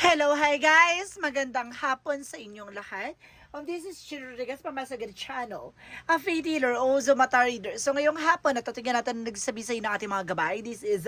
Hello, hi guys! Magandang hapon sa inyong lahat. This is Chino Rodriguez from Masagad Channel, a faith healer, also mata reader. So ngayong hapon, natatingnan natin na nagsasabi sa inyo ng ating mga gabay. This is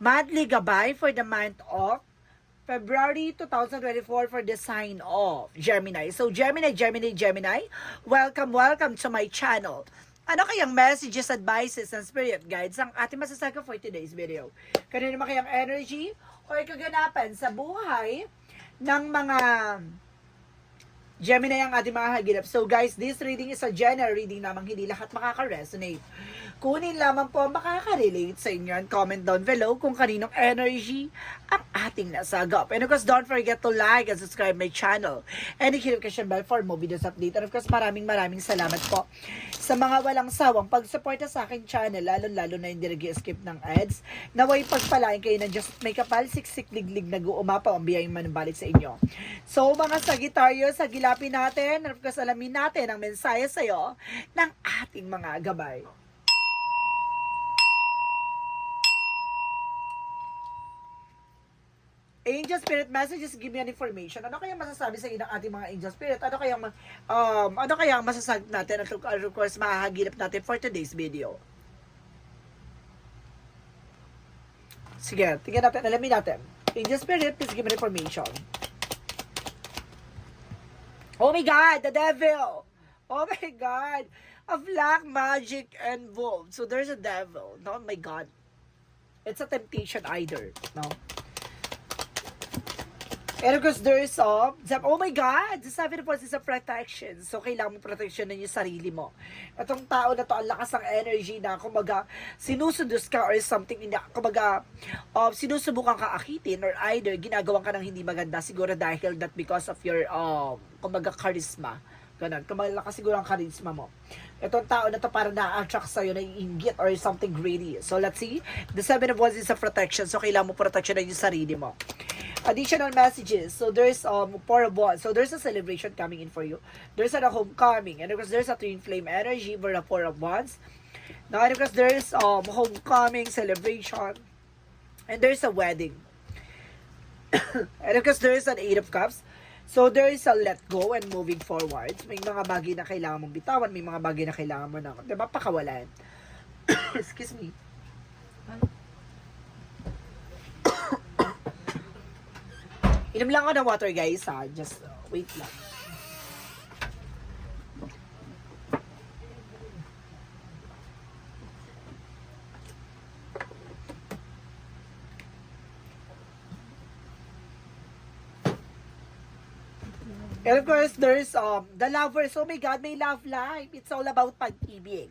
monthly gabay for the month of February 2024 for the sign of Gemini. So Gemini, welcome to my channel. Ano kayang messages, advices, and spirit guides ang ating masasaga for today's video? Kanino naman kayang energy o kaganapan sa buhay ng mga Gemini ang ating mga hagilap. So guys, this reading is a general reading namang hindi lahat makaka-resonate. Kunin lamang po ang makaka-relate sa inyo and comment down below kung kaninong energy ang ating nasagap. And of course, don't forget to like and subscribe my channel. And hit notification bell for more videos update. And of course, maraming salamat po sa mga walang sawang pagsuporta sa aking channel, lalo na hindi nag-skip ng ads. Naway pagpalain kayo ng just may kapal, siksik, liglig, nag-uumapaw ang biyayang manumbalik sa inyo. So mga Sagittario, sagilapin natin, and of course, alamin natin ang mensahe sa'yo ng ating mga gabay. Angel Spirit messages, give me an information. Ano kaya masasabi sa inyo ng ating mga Angel Spirit? Ano kaya masasabi natin at of course mahahagilap natin for today's video? Sige, tingnan natin, alamin natin. Angel Spirit, please give me an information. Oh my God, the devil! Oh my God! A black magic involved. So there's a devil. No, oh my God. It's a temptation either. No? And of course, there's oh my God, the 7 of Wands is a protection. So, kailangan mo proteksyonan yung sarili mo. Itong tao na to, ang lakas ng energy na, kumaga, sinusundos ka or something, kumaga, sinusubukan ka akitin or either ginagawan ka ng hindi maganda, siguro dahil that because of your, kumaga, charisma. Ganun, kumalakas siguro ang charisma mo. Itong tao na to para na-attract sa'yo, naiinggit or something greedy. So, let's see. The 7 of Wands is a protection. So, kailangan mo proteksyonan yung sarili mo. Additional messages. So there's 4 of Wands. So there's a celebration coming in for you. There's a homecoming. And of course, there's a twin flame energy for the 4 of Wands. Now, and of course, there's homecoming, celebration. And there's a wedding. And of course, there's an 8 of Cups. So there is a let go and moving forward. May mga bagay na kailangan mong bitawan. May mga bagay na kailangan mo na, diba, pakawalan. Excuse me. Inom lang ako ng water, guys, ha? Just wait lang. And of course, there's the lovers. Oh my God, may love life. It's all about pag-ibig.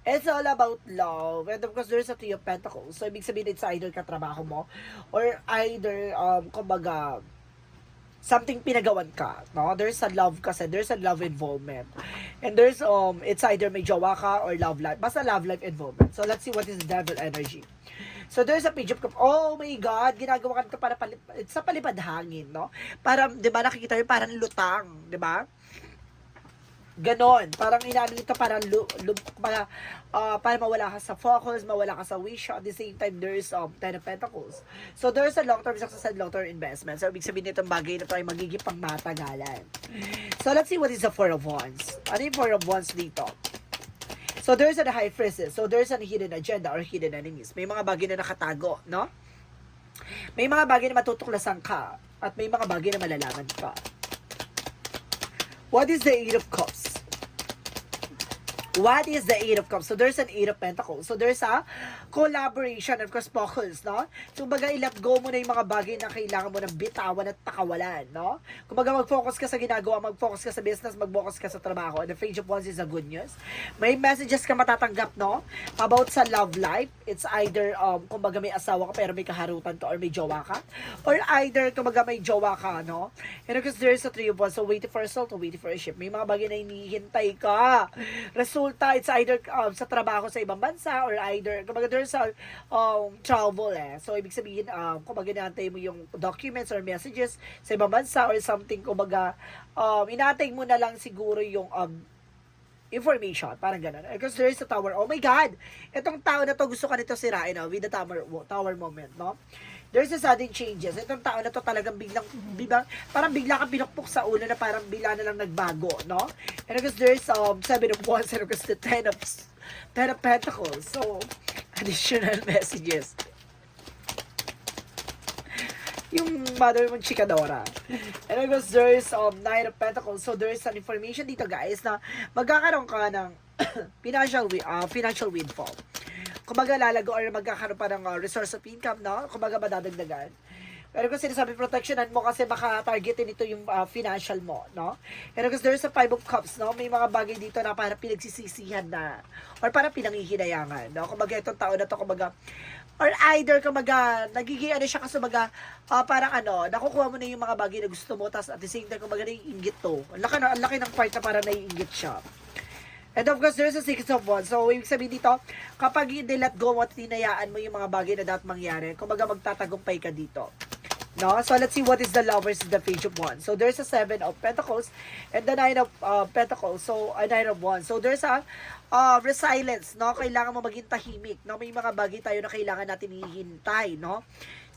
It's all about love. And of course, there's a 3 of Pentacles. So, ibig sabihin, it's either katrabaho mo or either, kumbaga, something pinagawan ka, no? There's a love kasi, there's a love involvement. And there's, it's either may jowa ka or love life. Basta love life involvement. So, let's see what is the devil energy. So, there's a page of cup. Oh my God, ginagawa ka para sa palipad hangin, no? Para, di ba, nakikita yung parang lutang, di ba? Ganon. Parang inaano nito para mawala ka sa focus, mawala ka sa wish. At the same time, there's 10 of Pentacles. So, there's a long-term success and long-term investment. So, ibig sabihin nitong bagay na ito ay magiging pangmatagalan. So, let's see what is the 4 of Wands. Ano yung 4 of Wands dito? So, there's a High Priestess. So, there's a hidden agenda or hidden enemies. May mga bagay na nakatago, no? May mga bagay na matutuklasan ka. At may mga bagay na malalaman ka. What is the 8 of Cups? What is the 8 of Cups? So, there's an 8 of Pentacles. So, there's a collaboration, of course, focus, no? So, baga, i-let go mo na yung mga bagay na kailangan mo ng bitawan at pakawalan, no? Kung baga, mag-focus ka sa ginagawa, mag-focus ka sa business, mag-focus ka sa trabaho. And the Page of Wands is a good news. May messages ka matatanggap, no? About sa love life. It's either, kung baga, may asawa ka pero may kaharutan ka or may jowa ka. Or either, kung baga, may jowa ka, no? And of course, there's a 3 of Wands. So, waiting for a soul to waiting for a ship. May mga bagay na hinihintay ka. Resulta, it's either sa trabaho sa ibang bansa or either, kumbaga there's a travel So, ibig sabihin, kumbaga naantay mo yung documents or messages sa ibang bansa or something, kumbaga, inaantay mo na lang siguro yung information, parang gano'n. Because there is a tower. Oh my God! Itong tao na to, gusto ka nito sirain, with the tower moment, no? There's a sudden changes. Itong tao na to talagang parang bigla kang pinukpok sa ulo na parang bigla na lang nagbago, no? And because there's 7 of Wands and because the 10 of Pentacles. So, additional messages. Yung mother mong chikadora. And because there's 9 of Pentacles. So, there's an information dito, guys, na magkakaroon ka ng financial windfall. Kumbaga lalago or magkakaroon pa ng resource of income, no? Kumbaga madadagdagan. Pero kung sinasabi protectionan mo kasi baka targetin ito yung financial mo, no? Pero kasi there's a 5 of Cups, no? May mga bagay dito na parang pinagsisisihan na or parang pinanghihinayangan, no? Kumbaga itong tao na to, kumbaga or either kumbaga nagiging ano siya kasi kumbaga parang nakukuha mo na yung mga bagay na gusto mo tapos at the same time kumbaga naiinggit to. Ang laki ng part na parang naiinggit siya. And of course, there's a 6 of Wands. So, ibig sabihin dito, kapag hindi let go mo at tinayaan mo yung mga bagay na dapat mangyari, kumbaga magtatagumpay ka dito. No? So, let's see what is the Lovers in the Page of Wands. So, there's a 7 of Pentacles and the 9 of Pentacles. So, a 9 of Wands. So, there's a resilience, no? Kailangan mo maging tahimik, no? May mga bagay tayo na kailangan natin hihintay, no?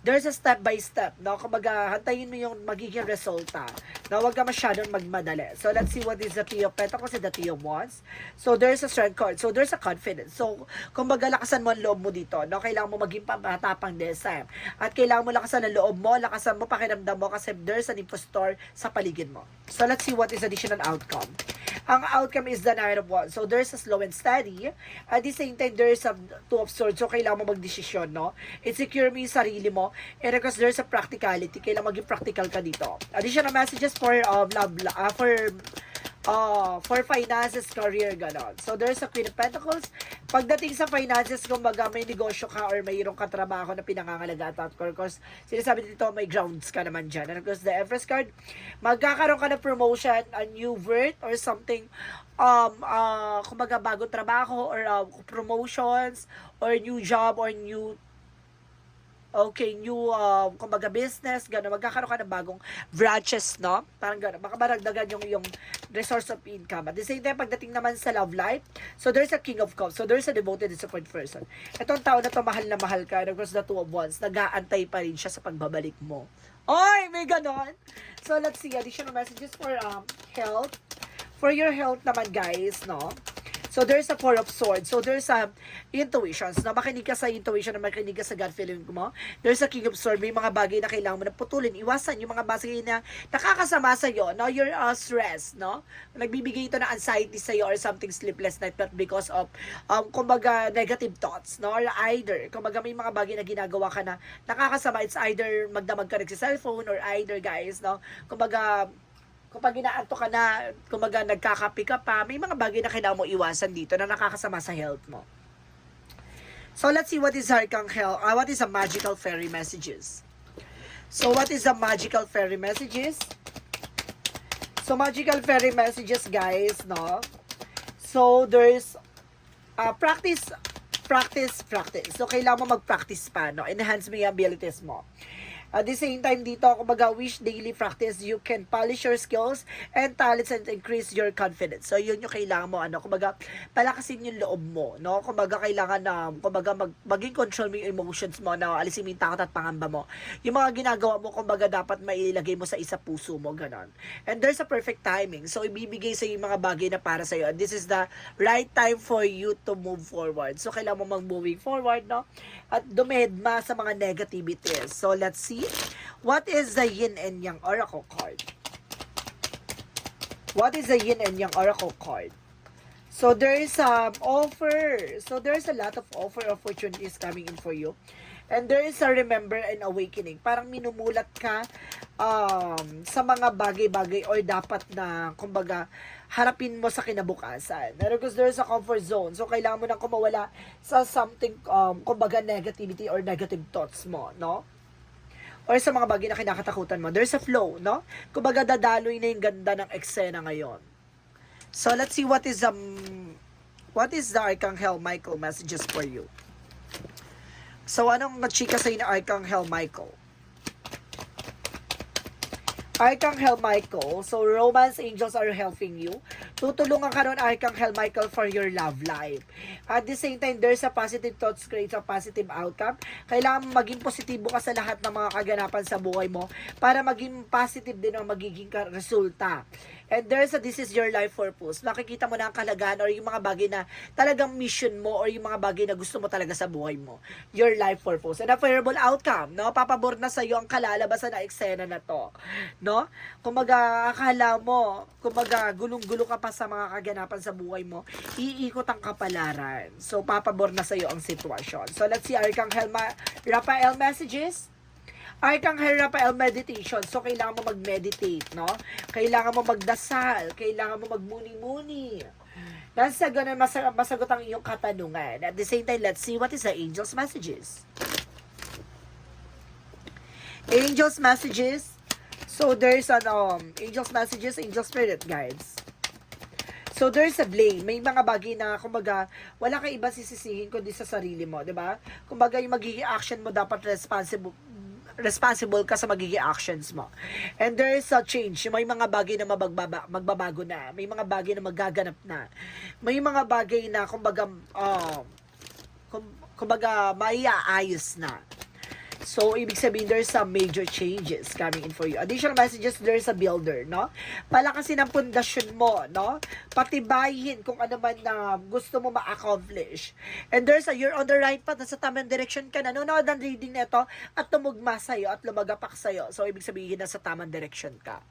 There's a step by step, no? Kumbaga, hantayin mo yung magiging resulta. No, wag ka masyadong magmadali. So, let's see what is the Three of Pentacles and the Three of Wands. So, there's a strength card. So, there's a confidence. So, kumbaga, lakasan mo ang loob mo dito, no? Kailangan mo maging matapang this time. At kailangan mo lakasan ang loob mo, lakasan mo pakiramdam mo kasi there's an impostor sa paligid mo. So, let's see what is additional outcome. Ang outcome is the Nine of Wands. So, there's a slow and steady. At the same time, there's a Two of Swords. So, kailangan mo magdesisyon, no? Insecure mo yung sarili mo. And because there's a practicality, kailangan maging practical ka dito. Additional messages for for finances, career, ganon. So, there's a Queen of Pentacles. Pagdating sa finances, kumbaga may negosyo ka or mayroong katrabaho na pinangangalagaan. Of course, sinasabi dito, may grounds ka naman dyan. And of course, the Empress card, magkakaroon ka ng promotion, a new worth, or something, kumbaga bagong trabaho, or promotions, or new job, or new kumbaga business, gano'n, magkakaroon ka ng bagong branches, no? Parang gano'n, baka maragdagan yung resource of income. At the same time, pagdating naman sa love life, so there's a King of Cups, so there's a devoted and support person. Itong tao na to, mahal na mahal ka, and of course, the Two of Wands, nag-aantay pa rin siya sa pagbabalik mo. Oy, may gano'n! So, let's see, additional messages for health. For your health naman, guys, no? So, there's a Four of Swords. So, there's intuitions. No? Makinig ka sa intuition, makinig ka sa gut feeling mo. There's a King of Swords. May mga bagay na kailangan mo na putulin. Iwasan yung mga bagay na nakakasama sa'yo. No? You're stressed. No? Nagbibigay ito ng anxiety sa'yo or something sleepless night but because of, kumbaga, negative thoughts. No? Or either, kumbaga, may mga bagay na ginagawa ka na nakakasama. It's either magdamag ka sa cellphone or either, guys, no? Kumbaga, kapag inaanto ka na, kumbaga nagkakapi ka pa, may mga bagay na kailangan mo iwasan dito na nakakasama sa health mo. So, let's see what is what is the magical fairy messages. So, what is the magical fairy messages? So, magical fairy messages, guys, no? So, there's practice. So, kailangan mo mag-practice pa, no? Enhance mo yung abilities mo. At the same time dito, kumbaga, wish daily practice, you can polish your skills and talents and increase your confidence. So, yun yung kailangan mo, kumbaga, palakasin yung loob mo, no? Kumbaga, kailangan na, kumbaga, maging control mo yung emotions mo, na alisin mo yung takot at pangamba mo. Yung mga ginagawa mo, kumbaga, dapat mailagay mo sa isa puso mo, ganon. And there's a perfect timing. So, ibibigay sa yung mga bagay na para sa'yo. And this is the right time for you to move forward. So, kailangan mo mag-moving forward, no? At dumedma sa mga negativities. So, let's see. What is the Yin and Yang Oracle card? What is the Yin and Yang Oracle card? So, there is offer. So, there is a lot of offer opportunities coming in for you. And there is a remember and awakening. Parang minumulat ka sa mga bagay-bagay or dapat na, kumbaga, harapin mo sa kinabukasan. Because there's a comfort zone. So, kailangan mo nang kumawala sa something, kumbaga, negativity or negative thoughts mo, no? Or sa mga bagay na kinakatakutan mo. There's a flow, no? Kumbaga, dadaloy na yung ganda ng eksena ngayon. So, let's see what is the Archangel Michael messages for you. So, anong nachika sa'yo na Archangel Michael? Archangel Michael, so romance angels are helping you Tutulungan ka nun, Archangel Michael, for your love life. At the same time, there's a positive thoughts creates a positive outcome. Kailangan maging positibo ka sa lahat ng mga kaganapan sa buhay mo para maging positive din ang magiging resulta. And this is your life purpose. Makikita mo na ang kalagahan or yung mga bagay na talagang mission mo or yung mga bagay na gusto mo talaga sa buhay mo. Your life purpose. And a favorable outcome, no? Papabor na sa iyo ang kalalabasan na eksena na to. No? Kumaga, akala mo, kumaga, gulong-gulo ka pa sa mga kaganapan sa buhay mo, iikot ang kapalaran. So, papabor na sa iyo ang sitwasyon. So, let's see, Archangel Raphael messages. Archangel Raphael meditation. So, kailangan mo mag-meditate, no? Kailangan mo magdasal. Kailangan mo magmuni-muni. Dahil sa ganun, masagot ang iyong katanungan. At the same time, let's see what is the angel's messages. Angel's messages. So, there's an, angel's messages, angel spirit guides. So, there's a blame. May mga bagay na, kumbaga, wala kang iba sisisihin kundi sa sarili mo, di ba? Kumbaga, yung magiging action mo dapat responsible ka sa magiging actions mo. And there is a change. May mga bagay na magbabago na. May mga bagay na magaganap na. May mga bagay na, kumbaga maiaayos na. So, ibig sabihin, there's some major changes coming in for you. Additional messages, there's a builder, no? Palakasin ang pundasyon mo, no? Patibayin kung ano man na gusto mo ma-accomplish. And you're on the right path, nasa tamang direction ka na. Nanonood ang reading nito at tumugma sa'yo at lumagapak sa'yo. So, ibig sabihin, nasa tamang direction ka.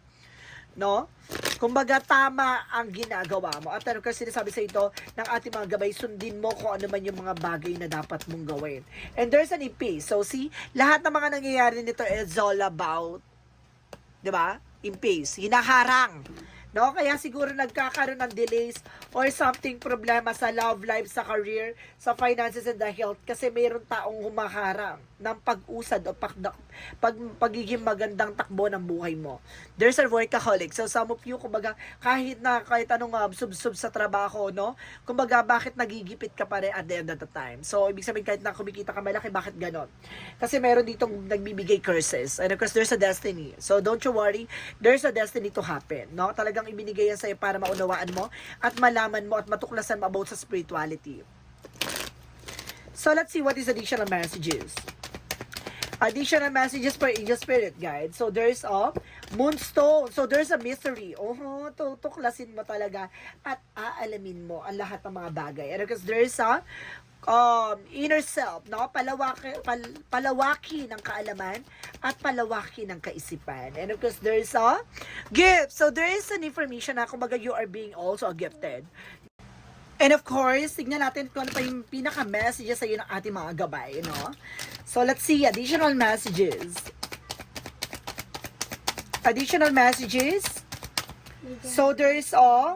No? Kumbaga, tama ang ginagawa mo. At ano kasi sinasabi sa ito ng ating mga gabay, sundin mo kung ano man yung mga bagay na dapat mong gawin. And there's an peace. So, see, lahat ng mga nangyayari nito is all about, di ba? In peace. Hinaharang. No? Kaya siguro nagkakaroon ng delays or something problema sa love life, sa career, sa finances and the health kasi mayroon taong humaharang ng pag-usad o pagiging magandang takbo ng buhay mo. There's a workaholic. So some of you, kumbaga, kahit anong sub-sub sa trabaho, no? Kumbaga, bakit nagigipit ka pa rin at the end of the time? So, ibig sabihin, kahit na kumikita ka malaki, bakit ganon? Kasi meron ditong nagbibigay curses. And of course, there's a destiny. So, don't you worry. There's a destiny to happen, no? Talagang ibinigay yan sa'yo para maunawaan mo at malaman mo at matuklasan mo about sa spirituality. So, let's see what is additional messages. Additional messages for angel spirit guide. So, there's a moonstone. So, there's a mystery. Tutuklasin mo talaga at aalamin mo ang lahat ng mga bagay. And because there's a inner self, no? Palawaki ng kaalaman at palawaki ng kaisipan. And of course, there's a gift. So, there is an information na kumbaga you are being also gifted. And of course, tignan natin kung ano pa yung pinaka-messages sa iyo ng ating mga gabay, no? So, let's see. Additional messages. Additional messages. So, there is a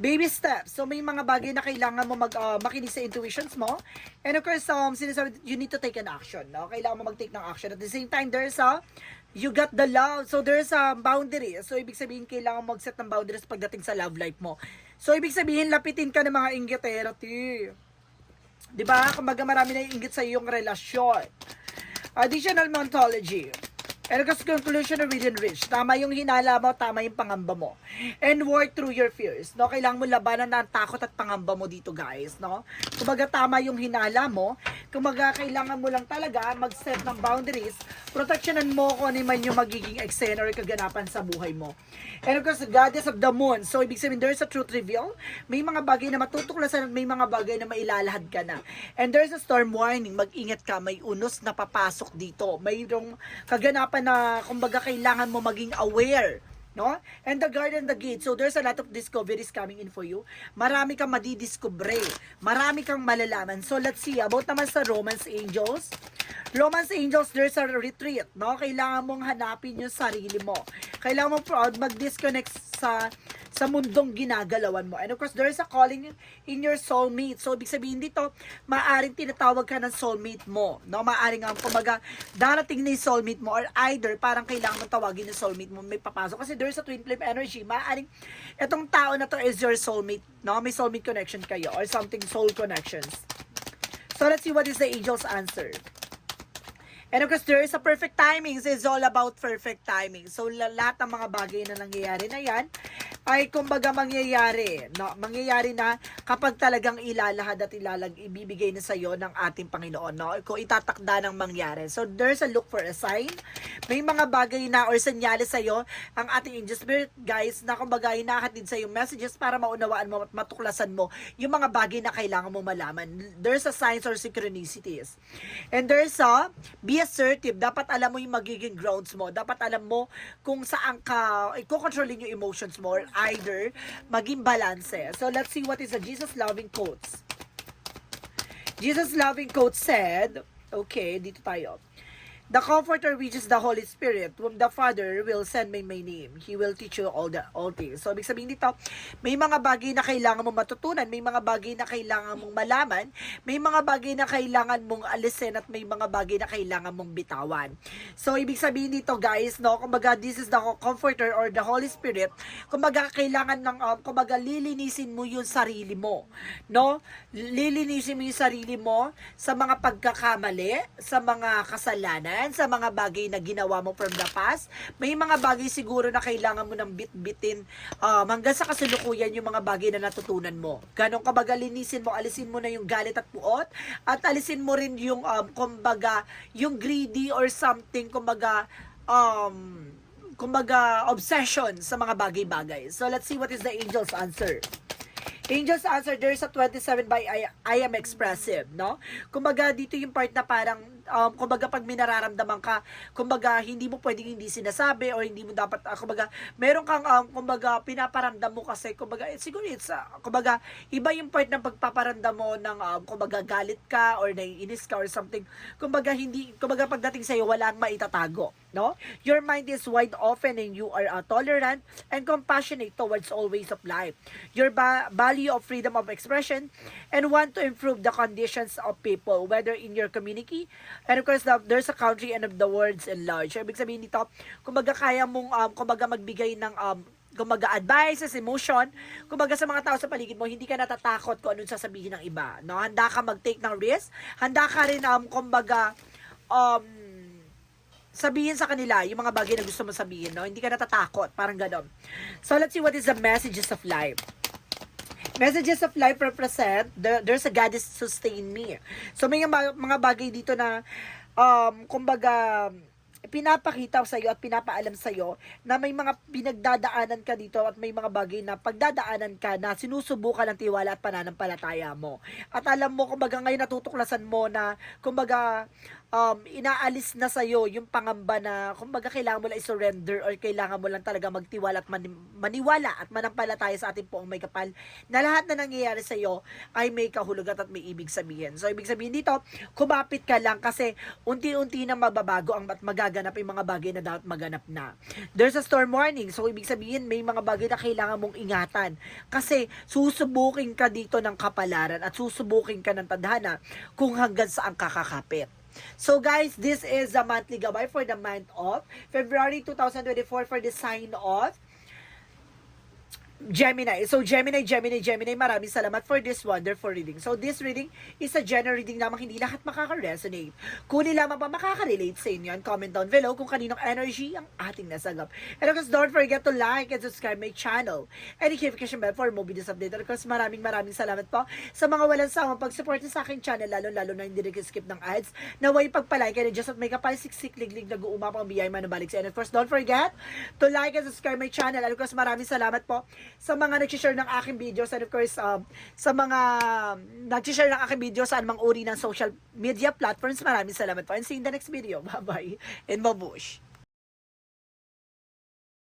baby steps. So, may mga bagay na kailangan mo makinig sa intuitions mo. And of course, sinasabi, you need to take an action, no? Kailangan mo mag-take ng action. At the same time, there's you got the love. So, there's a boundary. So, ibig sabihin, kailangan mag-set ng boundaries pagdating sa love life mo. So, ibig sabihin, lapitin ka ng mga inggitero, diba? Kumbaga, marami na inggit sa iyong relasyon. Additional ontology. And because conclusion of within reach, tama yung hinala mo, tama yung pangamba mo. And work through your fears, no? Kailangan mo labanan na ang takot at pangamba mo dito, guys, no? Kumbaga, tama yung hinala mo. Kumbaga, kailangan mo lang talaga mag-set ng boundaries. Protectionan mo kung ano man yung magiging eksena or kaganapan sa buhay mo. And of course, goddess of the moon. So, ibig sabihin, there's a truth reveal. May mga bagay na matutuklasan at may mga bagay na mailalahad ka na. And there's a storm warning. Mag-ingat ka, may unos na papasok dito. Mayroong kaganapan na kumbaga kailangan mo maging aware, no? And the guard and the gate. So there's a lot of discoveries coming in for you. Marami kang madidiscover. Marami kang malalaman. So let's see about naman sa Romance Angels. Romance Angels, there's a retreat, no? Kailangan mong hanapin yung sarili mo. Kailangan mo proud mag-disconnect sa mundong ginagalawan mo. And of course, there's a calling in your soulmate. So, ibig sabihin dito, maaring tinatawag ka ng soulmate mo. No? Maaring nga, kumaga, darating na yung soulmate mo or either parang kailangan mo tawagin yung soulmate mo, may papasok. Kasi there's a twin flame energy. Maaring, itong tao na to is your soulmate. No? May soulmate connection kayo or something soul connections. So, let's see what is the angel's answer. And of course, there is a perfect timing. So, it's all about perfect timing. So, lahat ng mga bagay na nangyayari na yan, ay kumbaga mangyayari. No? Mangyayari na kapag talagang ilalahad at ibibigay na sa'yo ng ating Panginoon. No? Kung itatakda ng mangyari. So, there's a look for a sign. May mga bagay na or senyales sa'yo ang ating angel spirit, guys, na kumbaga hinahatid sa'yo messages para maunawaan mo at matuklasan mo yung mga bagay na kailangan mo malaman. There's a signs or synchronicities. And there's a, be assertive. Dapat alam mo yung magiging grounds mo. Dapat alam mo kung saan ka, i-controlin yung emotions mo or either maging balance. So, let's see what is the Jesus loving quotes. Jesus loving quote said, okay, dito tayo. The Comforter, which is the Holy Spirit, whom the Father will send by my name. He will teach you all things. So, ibig sabihin dito, may mga bagay na kailangan mong matutunan, may mga bagay na kailangan mong malaman, may mga bagay na kailangan mong alisin, at may mga bagay na kailangan mong bitawan. So, ibig sabihin dito, guys, no, kumbaga, this is the Comforter or the Holy Spirit. Kumbaga, kailangan ng, kumbaga, lilinisin mo yung sarili mo. No? Lilinisin mo yung sarili mo sa mga pagkakamali, sa mga kasalanan, sa mga bagay na ginawa mo from the past. May mga bagay siguro na kailangan mo ng bit-bitin hanggang sa kasalukuyan yung mga bagay na natutunan mo. Ganon kabaga linisin mo, alisin mo na yung galit at puot, at alisin mo rin yung kumbaga yung greedy or something, kumbaga obsession sa mga bagay-bagay. So let's see what is the angel's answer. Angel's answer, there's a 27 by I am expressive, no? Kumbaga, dito yung part na parang, kumbaga, pag minararamdaman ka, kumbaga, hindi mo pwedeng hindi sinasabi or hindi mo dapat, kumbaga, meron kang, kumbaga, pinaparamdam mo kasi, kumbaga, siguro it's, kumbaga, iba yung part ng pagpaparamdam mo ng, kumbaga, galit ka or naiinis ka or something. Kumbaga, hindi, kumbaga, pagdating sa'yo, walang maitatago, no? Your mind is wide open and you are tolerant and compassionate towards all ways of life. Your value of freedom of expression and want to improve the conditions of people, whether in your community, and of course, there's a country and of the world's enlarged. So, ibig sabihin dito, kumbaga, kaya mong, kumbaga, magbigay ng, kumbaga, advices, emotion, kumbaga, sa mga tao sa paligid mo, hindi ka natatakot kung anong sasabihin ng iba, no? Handa ka mag-take ng risk, handa ka rin, kumbaga, sabihin sa kanila yung mga bagay na gusto mo sabihin, no? Hindi ka natatakot, parang gano'n. So, let's see what is the messages of life. Messages of life represent, there's a God is sustain me. So, may mga bagay dito na, kumbaga, pinapakita sa iyo at pinapaalam sa iyo na may mga pinagdadaanan ka dito at may mga bagay na pagdadaanan ka na sinusubukan ng tiwala at pananampalataya mo. At alam mo, kumbaga, ngayon natutuklasan mo na, kumbaga, inaalis na sa iyo yung pangamba na, kumbaga, kailangan mo lang i-surrender or kailangan mo lang talaga magtiwala at maniwala at manampalataya sa ating poong may kapal na lahat na nangyayari sa iyo ay may kahulugan at may ibig sabihin. So, ibig sabihin dito, kumapit ka lang kasi unti-unti na mababago ang at magaganap yung mga bagay na dapat maganap na. There's a storm warning. So, ibig sabihin, may mga bagay na kailangan mong ingatan kasi susubukin ka dito ng kapalaran at susubukin ka ng tadhana kung hanggang saan kakakapit. So guys, this is the monthly gabay for the month of February 2024 for the sign of Gemini. So, Gemini, maraming salamat for this wonderful reading. So, this reading is a general reading lamang, hindi lahat makaka-resonate. Kung lamang pa makaka-relate sa inyo, and comment down below kung kaninong energy ang ating nasagap. And of course, don't forget to like and subscribe my channel. And notification bell for more videos update. And of course, maraming salamat po sa mga walang sawang pag-support sa aking channel, lalo na hindi nag-skip ng ads. Naway pagpalike and just at may kapal siksik-liglig nag-uumapang biyay manabalik sa. And of course, don't forget to like and subscribe my channel. And of course, maraming salamat po sa mga nag-share ng aking videos and of course sa mga nag-share ng aking video sa anumang uri ng social media platforms. Maraming salamat po and see you in the next video. Bye bye and mabush.